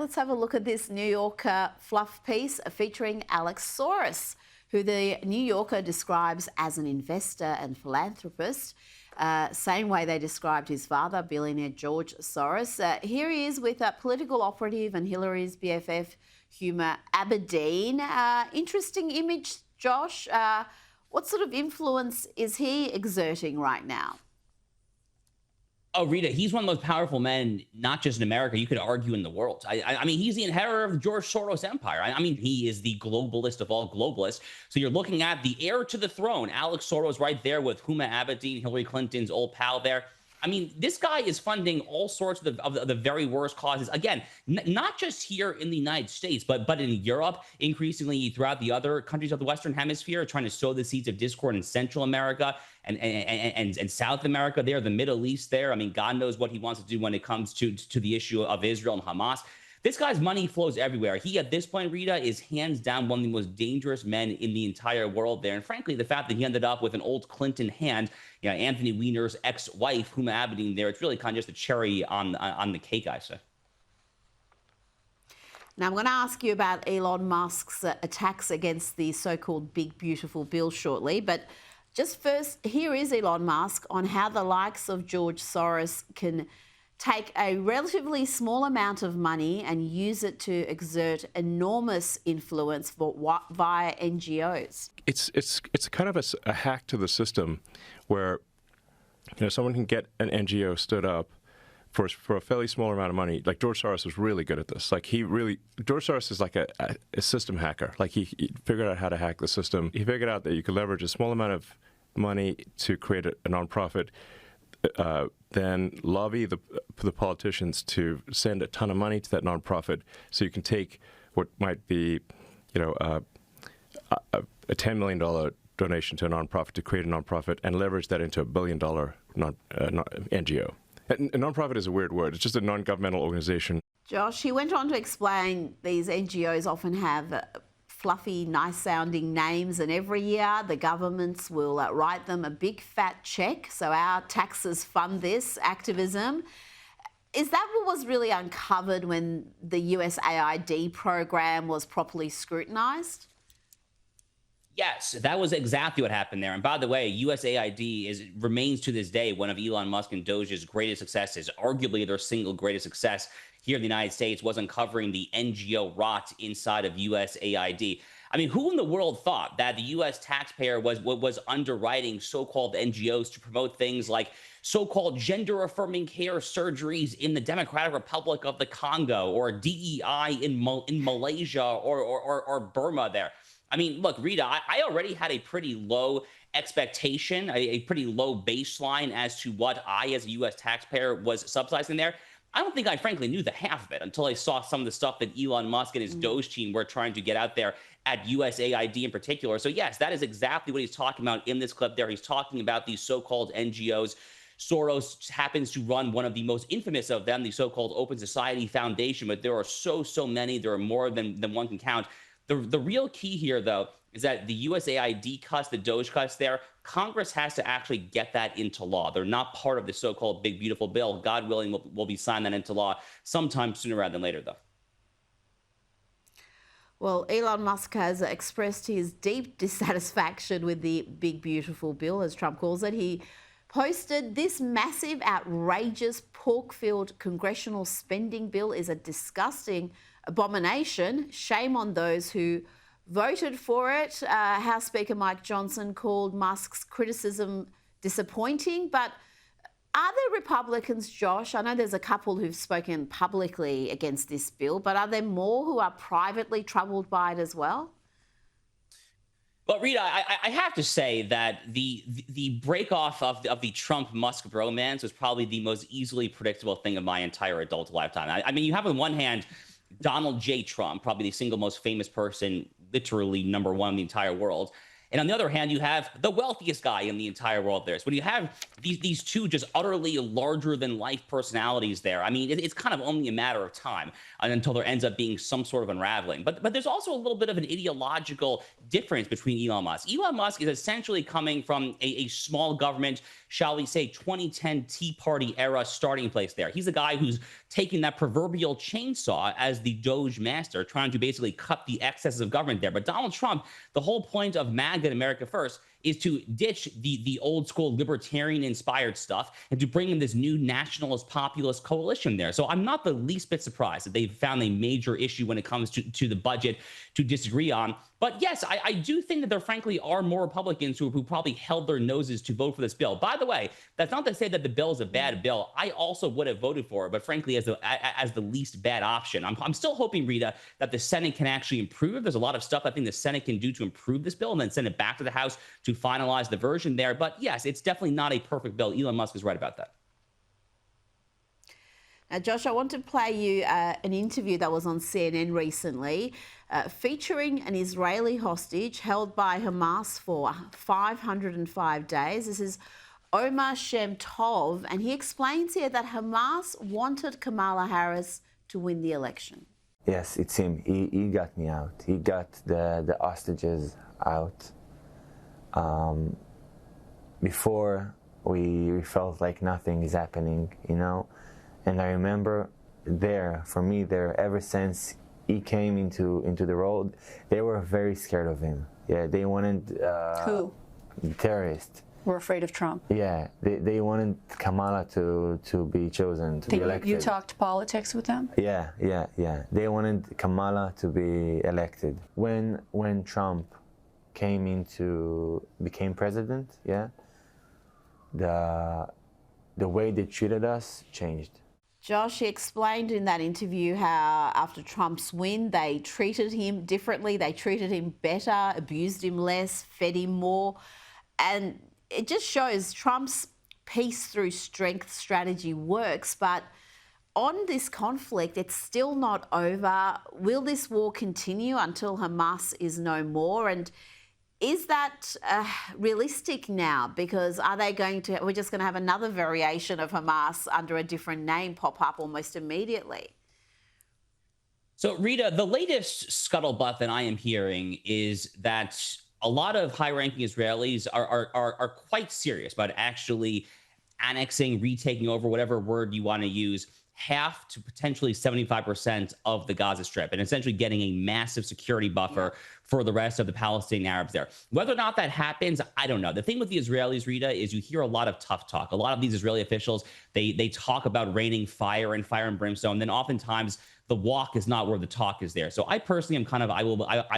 Let's have a look at this New Yorker fluff piece featuring Alex Soros, who the New Yorker describes as an investor and philanthropist, same way they described his father, billionaire George Soros. Here he is with a political operative and Hillary's BFF, Huma Aberdeen. Interesting image, Josh. What sort of influence is he exerting right now? Oh, Rita, he's one of the most powerful men, not just in America, you could argue in the world. I mean, he's the inheritor of the George Soros empire. I mean, he is the globalist of all globalists. So you're looking at the heir to the throne, Alex Soros, right there with Huma Aberdeen, Hillary Clinton's old pal there. I mean, this guy is funding all sorts of the very worst causes. Again, not just here in the United States, but in Europe, increasingly throughout the other countries of the Western Hemisphere, trying to sow the seeds of discord in Central America and South America there, the Middle East there. I mean, God knows what he wants to do when it comes to the issue of Israel and Hamas. This guy's money flows everywhere. He, at this point, Rita, is hands down one of the most dangerous men in the entire world there. And frankly, the fact that he ended up with an old Clinton hand, you know, Anthony Weiner's ex-wife, Huma Aberdeen there, it's really kind of just a cherry on the cake, I say. Now, I'm going to ask you about Elon Musk's attacks against the so-called Big Beautiful Bill shortly. But just first, here is Elon Musk on how the likes of George Soros can take a relatively small amount of money and use it to exert enormous influence via NGOs. It's kind of a hack to the system where, you know, someone can get an NGO stood up for a fairly small amount of money. Like George Soros is really good at this. Like George Soros is like a system hacker. Like he figured out how to hack the system. He figured out that you could leverage a small amount of money to create a nonprofit, then lobby the politicians to send a ton of money to that nonprofit, so you can take what might be, you know, a $10 million donation to a nonprofit to create a nonprofit and leverage that into $1 billion NGO. A nonprofit is a weird word. It's just a non-governmental organization. Josh, he went on to explain these NGOs often have fluffy, nice-sounding names, and every year the governments will write them a big fat check, so our taxes fund this activism. Is that what was really uncovered when the USAID program was properly scrutinised? Yes, that was exactly what happened there. And by the way, USAID remains to this day one of Elon Musk and Doge's greatest successes, arguably their single greatest success here in the United States, was uncovering the NGO rot inside of USAID. I mean, who in the world thought that the U.S. taxpayer was underwriting so-called NGOs to promote things like so-called gender-affirming hair surgeries in the Democratic Republic of the Congo, or DEI in Malaysia or Burma there? I mean, look, Rita, I already had a pretty low expectation, a pretty low baseline as to what I, as a U.S. taxpayer, was subsidizing there. I don't think I frankly knew the half of it until I saw some of the stuff that Elon Musk and his Doge team were trying to get out there at USAID in particular. So yes, that is exactly what he's talking about in this clip there. He's talking about these so-called NGOs. Soros happens to run one of the most infamous of them, the so-called Open Society Foundation, but there are so many. There are more than one can count. The real key here, though, is that the USAID cuts, the Doge cuts there, Congress has to actually get that into law. They're not part of the so-called Big Beautiful Bill. God willing, we'll be signing that into law sometime sooner rather than later, though. Well, Elon Musk has expressed his deep dissatisfaction with the Big Beautiful Bill, as Trump calls it. He posted, "This massive, outrageous, pork-filled congressional spending bill is a disgusting abomination. Shame on those who voted for it." House Speaker Mike Johnson called Musk's criticism disappointing. But are there Republicans, Josh? I know there's a couple who've spoken publicly against this bill, but are there more who are privately troubled by it as well? But Rita, I have to say that the break off of the Trump-Musk bromance was probably the most easily predictable thing of my entire adult lifetime. I mean, you have on one hand Donald J. Trump, probably the single most famous person, literally number one in the entire world. And on the other hand, you have the wealthiest guy in the entire world there. So when you have these two just utterly larger than life personalities there, I mean, it's kind of only a matter of time until there ends up being some sort of unraveling. But there's also a little bit of an ideological difference between Elon Musk. Elon Musk is essentially coming from a small government, shall we say, 2010 Tea Party era starting place there. He's a guy who's taking that proverbial chainsaw as the Doge master, trying to basically cut the excesses of government there. But Donald Trump, the whole point of MAGA and America First is to ditch the old school libertarian inspired stuff and to bring in this new nationalist populist coalition there. So I'm not the least bit surprised that they've found a major issue when it comes to the budget to disagree on. But yes, I do think that there frankly are more Republicans who probably held their noses to vote for this bill. By the way, that's not to say that the bill is a bad bill. I also would have voted for it, but frankly, as the least bad option. I'm still hoping, Rita, that the Senate can actually improve. There's a lot of stuff I think the Senate can do to improve this bill and then send it back to the House to finalize the version there. But yes, it's definitely not a perfect bill. Elon Musk is right about that. Now, Josh, I want to play you an interview that was on CNN recently featuring an Israeli hostage held by Hamas for 505 days. This is Omar Shem, and he explains here that Hamas wanted Kamala Harris to win the election. Yes, it's him. He got me out. He got the hostages out. Before, we felt like nothing is happening, you know? And I remember ever since he came into the road, they were very scared of him. Yeah, they wanted... Who? Terrorists. We're afraid of Trump. Yeah, they wanted Kamala to be chosen, to be elected. You talked politics with them? Yeah. They wanted Kamala to be elected. When Trump became president, yeah, the way they treated us changed. Josh, he explained in that interview how after Trump's win, they treated him differently, they treated him better, abused him less, fed him more. And it just shows Trump's peace through strength strategy works. But on this conflict, it's still not over. Will this war continue until Hamas is no more? And is that realistic now? Because we're just going to have another variation of Hamas under a different name pop up almost immediately? So, Rita, the latest scuttlebutt that I am hearing is that a lot of high-ranking Israelis are quite serious about actually annexing, retaking over, whatever word you want to use, half to potentially 75% of the Gaza Strip, and essentially getting a massive security buffer for the rest of the Palestinian Arabs there. Whether or not that happens, I don't know. The thing with the Israelis, Rita, is you hear a lot of tough talk. A lot of these Israeli officials, they talk about raining fire and brimstone. Then oftentimes the walk is not where the talk is there. So I personally am kind of, I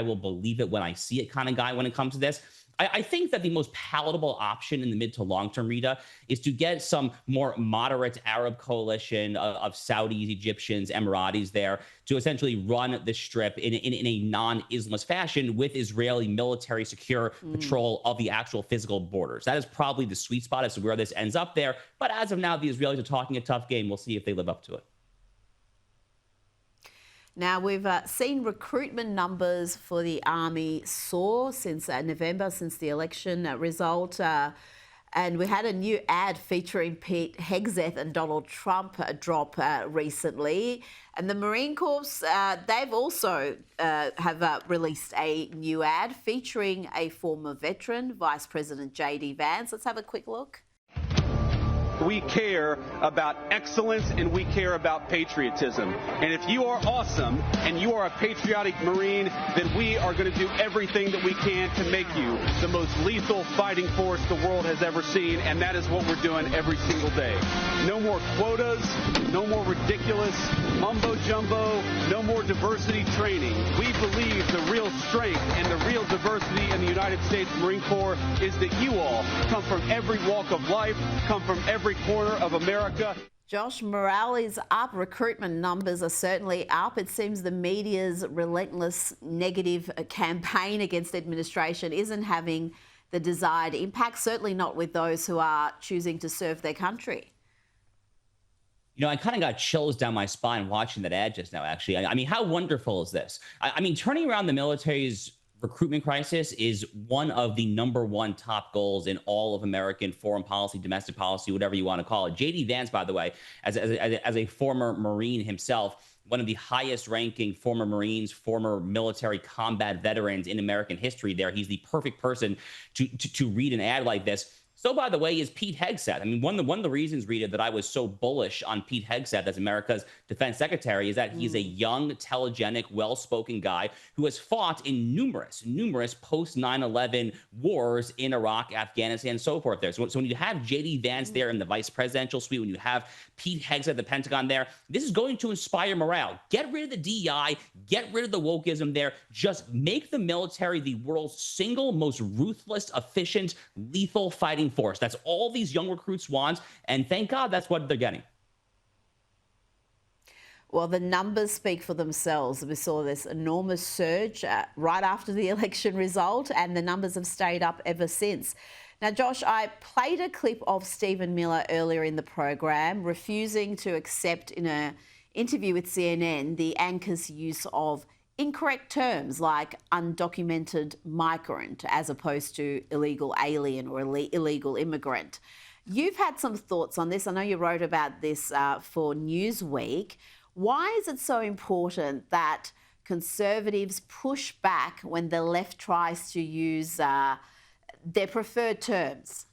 will believe it when I see it kind of guy when it comes to this. I think that the most palatable option in the mid to long term, Rita, is to get some more moderate Arab coalition of Saudis, Egyptians, Emiratis there to essentially run the Strip in a non-Islamist fashion with Israeli military secure patrol of the actual physical borders. That is probably the sweet spot as to where this ends up there. But as of now, the Israelis are talking a tough game. We'll see if they live up to it. Now, we've seen recruitment numbers for the army soar since November, since the election result. And we had a new ad featuring Pete Hegseth and Donald Trump drop recently. And the Marine Corps, they've also have released a new ad featuring a former veteran, Vice President J.D. Vance. Let's have a quick look. We care about excellence and we care about patriotism. And if you are awesome and you are a patriotic Marine, then we are going to do everything that we can to make you the most lethal fighting force the world has ever seen. And that is what we're doing every single day. No more quotas, no more ridiculous mumbo jumbo, no more diversity training. We believe the real strength and the real diversity in the United States Marine Corps is that you all come from every walk of life, come from every corner of America. Josh, morale is up. Recruitment numbers are certainly up. It seems the media's relentless negative campaign against the administration isn't having the desired impact, certainly not with those who are choosing to serve their country. You know, I kind of got chills down my spine watching that ad just now, actually. I mean, how wonderful is this? I mean, turning around the military's recruitment crisis is one of the #1 top goals in all of American foreign policy, domestic policy, whatever you want to call it. J.D. Vance, by the way, as a former Marine himself, one of the highest ranking former Marines, former military combat veterans in American history there. He's the perfect person to read an ad like this. So, by the way, is Pete Hegseth. I mean, one of the reasons, Rita, that I was so bullish on Pete Hegseth as America's defense secretary is that he's a young, telegenic, well-spoken guy who has fought in numerous post 9/11 wars in Iraq, Afghanistan, and so forth there. So when you have J.D. Vance there in the vice presidential suite, when you have Pete Hegseth at the Pentagon there, this is going to inspire morale. Get rid of the DEI, get rid of the wokeism there. Just make the military the world's single most ruthless, efficient, lethal fighting force. That's all these young recruits want, and thank God that's what they're getting. Well, the numbers speak for themselves. We saw this enormous surge right after the election result, and the numbers have stayed up ever since. Now, Josh, I played a clip of Stephen Miller earlier in the program, refusing to accept in an interview with CNN the anchor's use of incorrect terms like undocumented migrant as opposed to illegal alien or illegal immigrant. You've had some thoughts on this. I know you wrote about this for Newsweek. Why is it so important that conservatives push back when the left tries to use their preferred terms?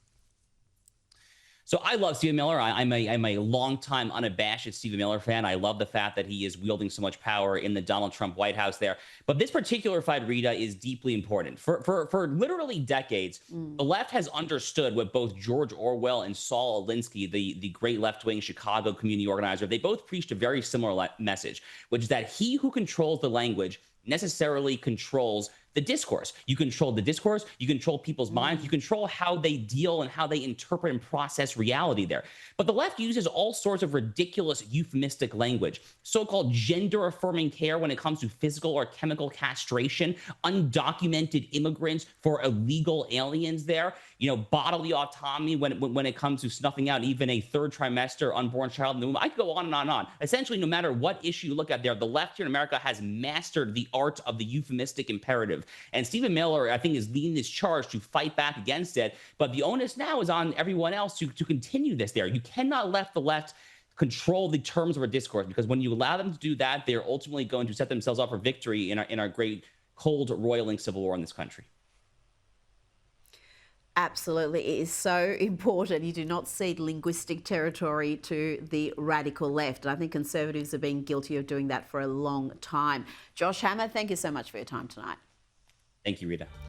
So I love Stephen Miller. I'm a longtime unabashed Stephen Miller fan. I love the fact that he is wielding so much power in the Donald Trump White House there. But this particular fight, Rita, is deeply important. For literally decades, the left has understood what both George Orwell and Saul Alinsky, the great left-wing Chicago community organizer, they both preached a very similar message, which is that he who controls the language necessarily controls the discourse. You control the discourse, you control people's minds, you control how they deal and how they interpret and process reality there. But the left uses all sorts of ridiculous euphemistic language, so-called gender-affirming care when it comes to physical or chemical castration, undocumented immigrants for illegal aliens there, bodily autonomy when it comes to snuffing out even a third trimester unborn child in the womb. I could go on and on and on. Essentially, no matter what issue you look at there, the left here in America has mastered the art of the euphemistic imperative. And Stephen Miller, I think, is leading this charge to fight back against it. But the onus now is on everyone else to continue this there. You cannot let the left control the terms of our discourse, because when you allow them to do that, they're ultimately going to set themselves up for victory in our great cold roiling civil war in this country. Absolutely. It is so important. You do not cede linguistic territory to the radical left. And I think conservatives have been guilty of doing that for a long time. Josh Hammer, thank you so much for your time tonight. Thank you, Rita.